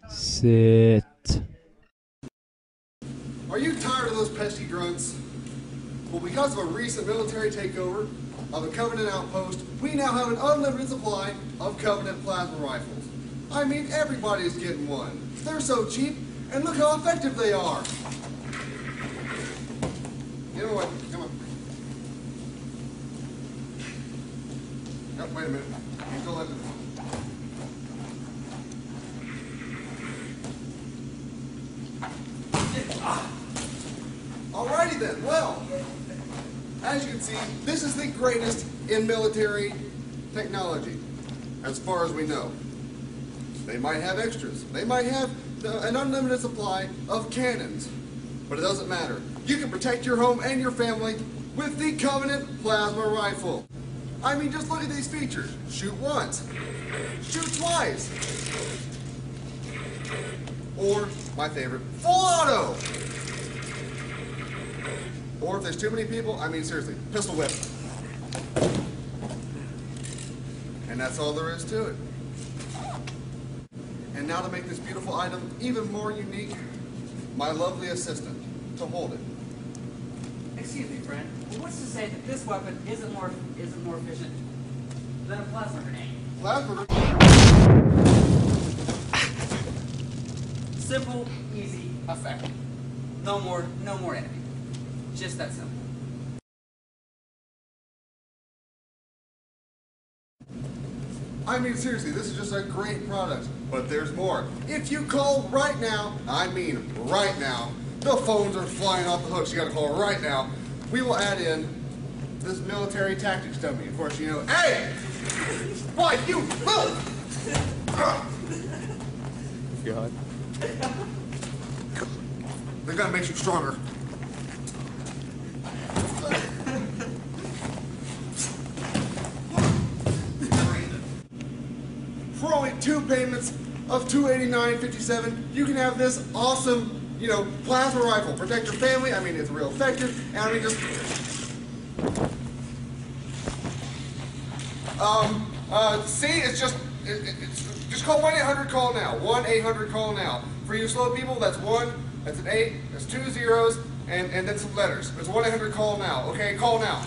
Sit. Are you tired of those pesky grunts? Well, because of a recent military takeover of a Covenant outpost, we now have an unlimited supply of Covenant plasma rifles. I mean, everybody's getting one. They're so cheap, and look how effective they are. You know what? Come on. Oh, wait a minute. You still have to... Alrighty then, well, as you can see, this is the greatest in military technology, as far as we know. They might have extras. They might have an unlimited supply of cannons, but it doesn't matter. You can protect your home and your family with the Covenant plasma rifle. I mean, just look at these features. Shoot once, shoot twice, or, my favorite, full auto. Or if there's too many people, I mean seriously, pistol whip. And that's all there is to it. And now to make this beautiful item even more unique, my lovely assistant to hold it. Excuse me, friend. What's to say that this weapon isn't more efficient than a plasma grenade? Plasma Simple, easy, effective. No more enemy. Just that simple. I mean, seriously, this is just a great product, but there's more. If you call right now, I mean right now, the phones are flying off the hooks, you gotta call right now, we will add in this military tactics dummy. Of course, you know, hey! Why, you move! God. The gun makes you stronger. For only 2 payments of $289.57, you can have this awesome, you know, plasma rifle. Protect your family. I mean, it's real effective. And I mean, see, it's just call 1-800-CALL-NOW. 1-800-CALL-NOW. For you slow people, that's 1, that's an 8, that's 2 zeros, and then some letters. It's 1-800-CALL-NOW. Okay, call now.